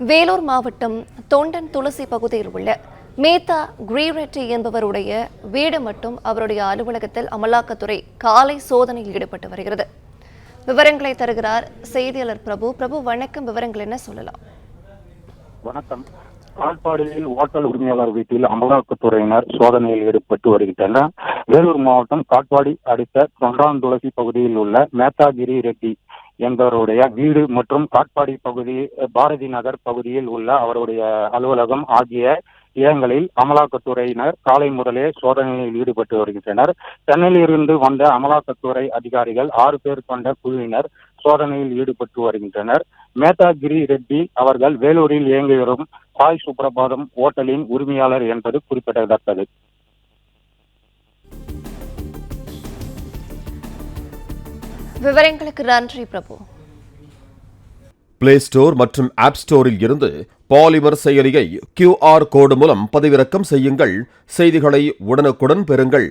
வேலூர் மாவட்டம் தொண்டன் துளசி பகுதியில் உள்ள மேத்தா கிரீரெட்டி என்பவருடைய வீடு மற்றும் அவருடைய அலுவலகத்தில் அமலாக்கத்துறை காலை சோதனையில் ஈடுபட்டு வருகிறது. விவரங்களை தருகிறார் செய்தியாளர் பிரபு. பிரபு, வணக்கம். விவரங்கள் என்ன சொல்லலாம்? வணக்கம். காட்பாடியில் ஓட்டல் உரிமையாளர் வீட்டில் அமலாக்கத்துறையினர் சோதனையில் ஈடுபட்டு வருகின்றனர். வேலூர் மாவட்டம் காட்பாடி அடுத்த தொண்டான் துளசி பகுதியில் உள்ள மேத்தாகிரி ரெட்டி என்பவருடைய வீடு மற்றும் காட்பாடி பகுதி பாரதி நகர் பகுதியில் உள்ள அவருடைய அலுவலகம் ஆகிய இடங்களில் அமலாக்கத்துறையினர் காலை முதலே சோதனையில் ஈடுபட்டு வருகின்றனர். சென்னையிலிருந்து வந்த அமலாக்கத்துறை அதிகாரிகள் 6 பேர் கொண்ட குழுவினர் சோதனையில் ஈடுபட்டு வருகின்றனர். மேத்தாகிரி ரெட்டி அவர்கள் வேலூரில் இயங்கி வரும் சாய் சுப்ரபாதம் ஓட்டலின் உரிமையாளர் என்பது குறிப்பிடத்தக்கது. விவரங்களுக்கு நன்றி பிரபு. பிளே ஸ்டோர் மற்றும் ஆப் ஸ்டோரில் இருந்து பாலிமர் செயலியை QR கோடு மூலம் பதிவிறக்கம் செய்யுங்கள். செய்திகளை உடனுக்குடன் பெறுங்கள்.